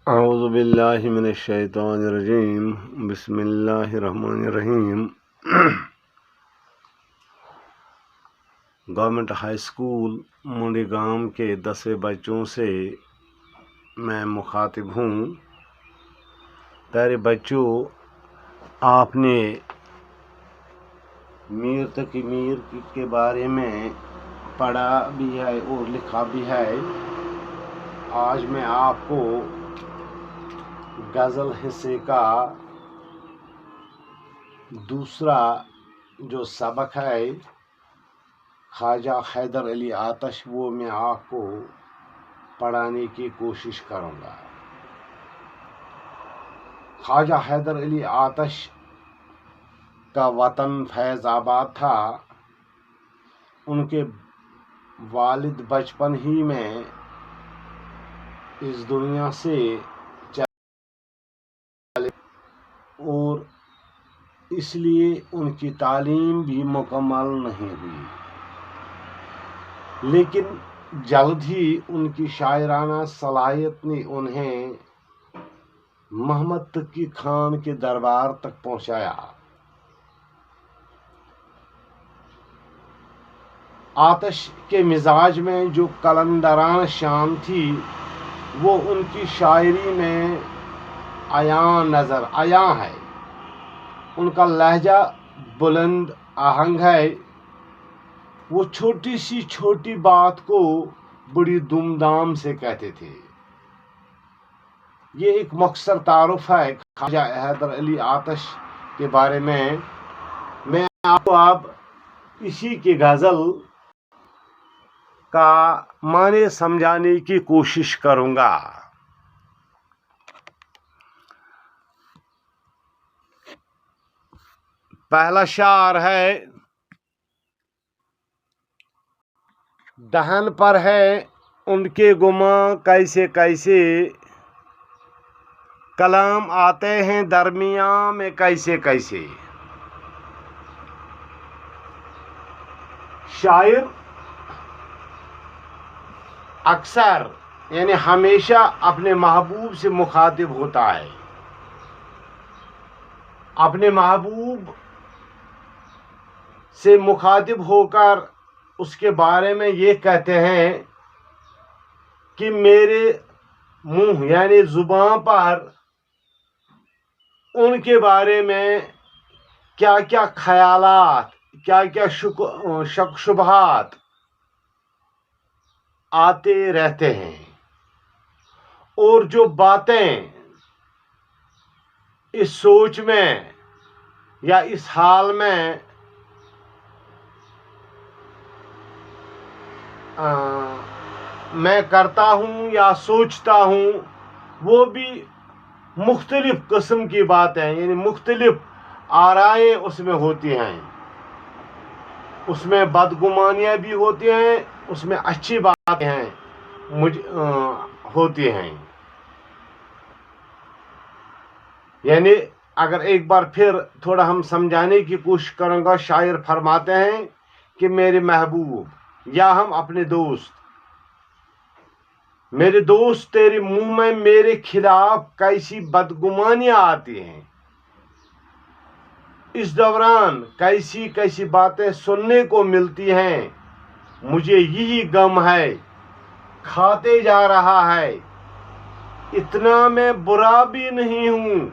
اعوذ باللہ من الشیطان الرجیم بسم اللہ الرحمن الرحیم۔ گورنمنٹ ہائی اسکول منڈی گام کے 10ویں بچوں سے میں مخاطب ہوں۔ پیارے بچوں، آپ نے میر تقی میر کے بارے میں پڑھا بھی ہے اور لکھا بھی ہے۔ آج میں آپ کو غزل حصے کا دوسرا جو سبق ہے خواجہ حیدر علی آتش، وہ میں آپ کو پڑھانے کی کوشش کروں گا۔ خواجہ حیدر علی آتش کا وطن فیض آباد تھا۔ ان کے والد بچپن ہی میں اس دنیا سے چلے اور اس لیے ان کی تعلیم بھی مکمل نہیں ہوئی، لیکن جلد ہی ان کی شاعرانہ صلاحیت نے انہیں محمد تقی خان کے دربار تک پہنچایا۔ آتش کے مزاج میں جو قلندرانہ شان تھی وہ ان کی شاعری میں عیاں ہے۔ ان کا لہجہ بلند آہنگ ہے۔ وہ چھوٹی سی چھوٹی بات کو بڑی دھوم دھام سے کہتے تھے۔ یہ ایک مختصر تعارف ہے خواجہ حیدر علی آتش کے بارے میں۔ میں آپ کو اب اسی کی غزل کا معنی سمجھانے کی کوشش کروں گا۔ پہلا شعر ہے: دہن پر ہے ان کے گماں کیسے کیسے، کلام آتے ہیں درمیان میں کیسے کیسے۔ شاعر اکثر یعنی ہمیشہ اپنے محبوب سے مخاطب ہوتا ہے۔ اپنے محبوب سے مخاطب ہو کر اس کے بارے میں یہ کہتے ہیں کہ میرے منہ یعنی زبان پر ان کے بارے میں کیا کیا خیالات، کیا کیا شک شبہات آتے رہتے ہیں، اور جو باتیں اس سوچ میں یا اس حال میں میں کرتا ہوں یا سوچتا ہوں، وہ بھی مختلف قسم کی باتیں یعنی مختلف آرائیں اس میں ہوتی ہیں۔ اس میں بدگمانیاں بھی ہوتی ہیں، اس میں اچھی باتیں ہیں ہوتی ہیں۔ یعنی اگر ایک بار پھر تھوڑا ہم سمجھانے کی کوشش کروں گا، شاعر فرماتے ہیں کہ میرے محبوب یا ہم اپنے دوست، میرے دوست تیرے منہ میں میرے خلاف کیسی بدگمانیاں آتی ہیں، اس دوران کیسی کیسی باتیں سننے کو ملتی ہیں، مجھے یہی غم ہے کھاتے جا رہا ہے، اتنا میں برا بھی نہیں ہوں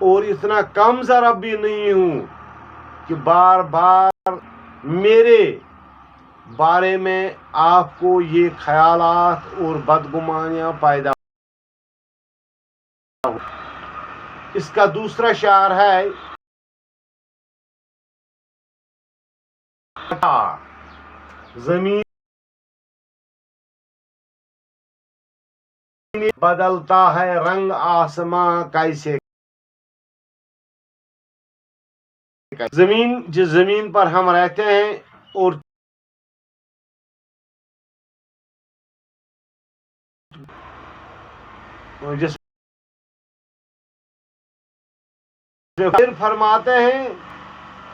اور اتنا کم ذرا بھی نہیں ہوں کہ بار بار میرے بارے میں آپ کو یہ خیالات اور بدگمانیاں پیدا ہوں۔ اس کا دوسرا شعر ہے: زمین بدلتا ہے رنگ آسماں کیسے، زمین جس زمین پر ہم رہتے ہیں اور جس پھر فرماتے ہیں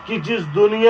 کہ جس دنیا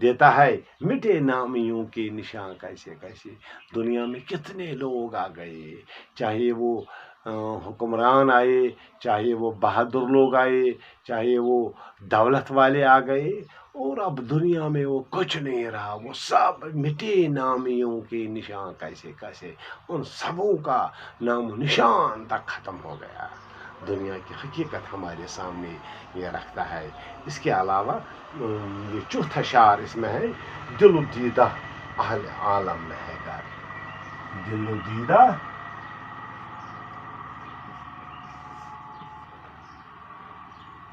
دیتا ہے. مٹے نامیوں کے نشان کیسے کیسے. دنیا میں کتنے لوگ آ گئے، چاہے وہ حکمران آئے، چاہے وہ بہادر لوگ آئے، چاہے وہ دولت والے آ گئے، اور اب دنیا میں وہ کچھ نہیں رہا. وہ سب مٹے نامیوں کے نشان کیسے کیسے، ان سبوں کا نام و نشان تک ختم ہو گیا. دنیا کی حقیقت ہمارے سامنے یہ رکھتا ہے. اس کے علاوہ یہ چوتھا شعر اس میں ہے، دل و دیدہ اہل عالم میں ہے گھر. دل و دیدہ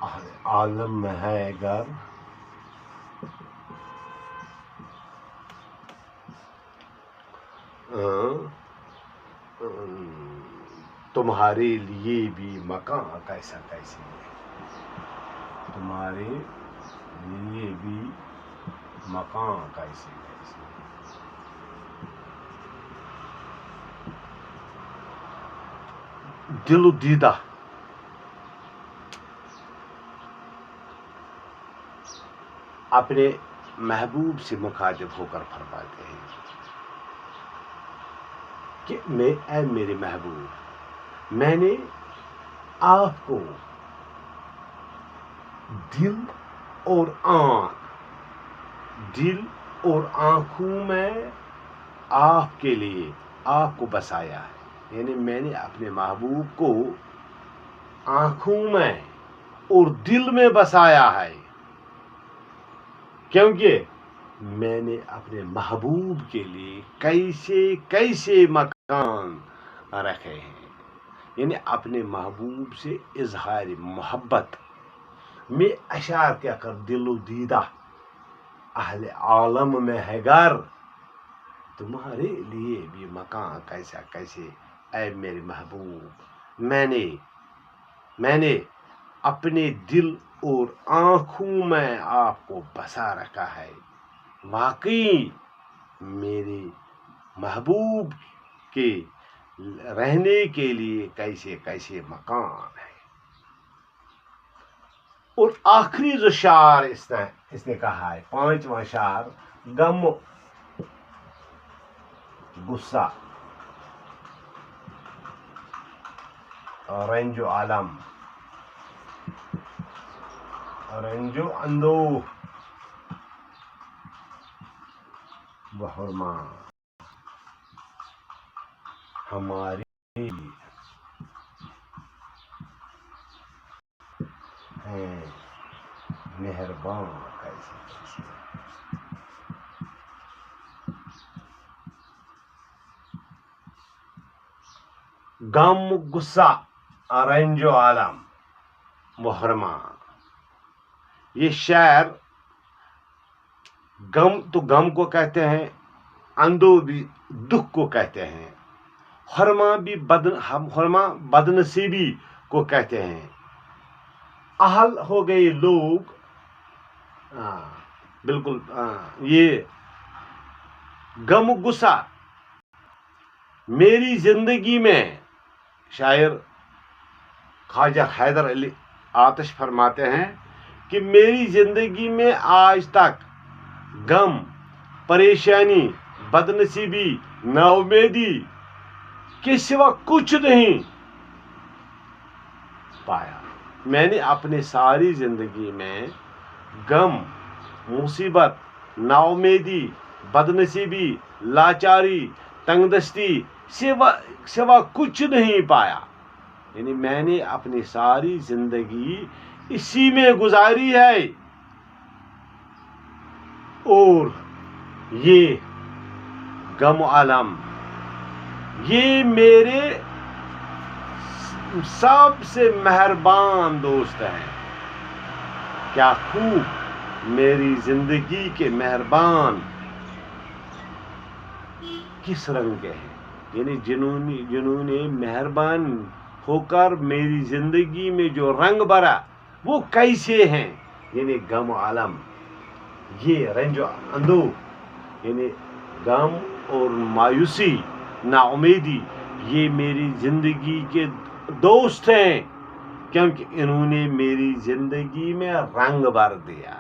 اہل عالم میں ہے گھر. تمہارے لیے بھی مکان کیسا کیسے ہے. تمہارے لیے بھی مکان کیسے کیسے. دل و دیدہ اپنے محبوب سے مخاطب ہو کر فرماتے ہیں کہ اے میرے محبوب، میں نے آپ کو دل اور آنکھوں میں آپ کے لیے آپ کو بسایا ہے. یعنی میں نے اپنے محبوب کو آنکھوں میں اور دل میں بسایا ہے، کیونکہ میں نے اپنے محبوب کے لیے کیسے کیسے مکان رکھے ہیں. یعنی اپنے محبوب سے اظہار محبت میں اشعار کیا کر، دل و دیدہ اہل عالم میں ہے گھر. تمہارے لیے بھی مکان کیسا کیسے. اے میرے محبوب، میں نے اپنے دل اور آنکھوں میں آپ کو بسا رکھا ہے. واقعی میرے محبوب کے رہنے کے لیے کیسے کیسے مکان ہے. اور آخری جو شعر اس نے کہا ہے، پانچواں شعر، غم غصہ رنج و علم رنج و اندوہ بحرما ہماری ہیں مہربان کیسے کیسے. غم غصہ رنج و عالم محرما. یہ شعر غم کو کہتے ہیں، اندو بھی دکھ کو کہتے ہیں، حرما بھی بدنصیبی کو کہتے ہیں. اہل ہو گئے لوگ، بالکل. یہ غم غصہ میری زندگی میں، شاعر خواجہ حیدر علی آتش فرماتے ہیں کہ میری زندگی میں آج تک غم، پریشانی، بدنصیبی، نا امیدی کے سوا کچھ نہیں پایا. میں نے اپنی ساری زندگی میں غم، مصیبت، نا امیدی، بدنصیبی، لاچاری، تنگ دستی سوا کچھ نہیں پایا. یعنی میں نے اپنی ساری زندگی اسی میں گزاری ہے. اور یہ غم و علم یہ میرے سب سے مہربان دوست ہیں. کیا خوب میری زندگی کے مہربان کس رنگ کے ہیں. یعنی جنہوں نے مہربان ہو کر میری زندگی میں جو رنگ بھرا وہ کیسے ہیں. یعنی غم و علم، یہ رنج و اندوہ، یعنی غم اور مایوسی، نا امیدی، یہ میری زندگی کے دوست ہیں، کیونکہ انہوں نے میری زندگی میں رنگ بھر دیا.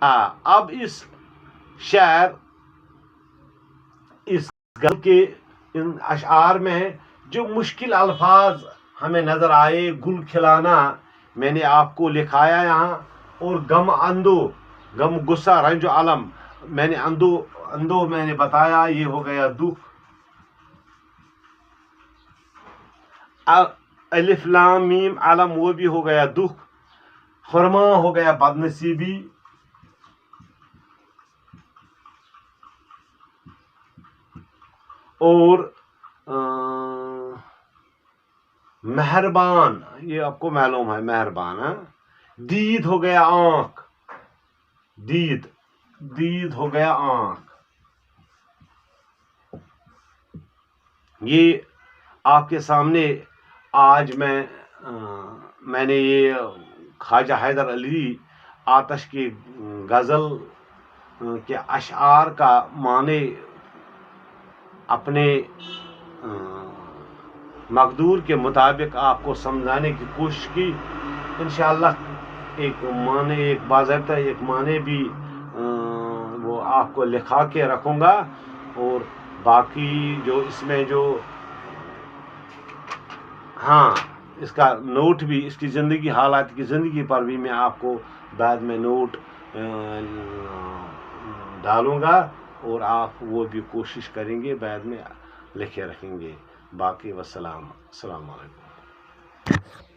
اب اس شعر اس گل کے ان اشعار میں جو مشکل الفاظ ہمیں نظر آئے، گل کھلانا میں نے آپ کو لکھایا یہاں، اور غم اندو، غم غصہ رنج و علم میں نے اندو میں نے بتایا، یہ ہو گیا دکھ. الف لام میم علم وہ بھی ہو گیا دکھ. خرما ہو گیا بدنصیبی. اور مہربان، یہ آپ کو معلوم ہے مہربان. دید ہو گیا آنکھ، دید ہو گیا آنکھ. یہ آپ کے سامنے آج میں نے یہ خواجہ حیدر علی آتش کی غزل کے اشعار کا معنی اپنے مقدور کے مطابق آپ کو سمجھانے کی کوشش کی. انشاءاللہ ایک باضابطہ ایک معنی بھی وہ آپ کو لکھا کے رکھوں گا، اور باقی جو اس میں جو اس کا نوٹ بھی، اس کی زندگی، حالات کی زندگی پر بھی میں آپ کو بعد میں نوٹ ڈالوں گا، اور آپ وہ بھی کوشش کریں گے بعد میں لکھے رکھیں گے. باقی السلام علیکم.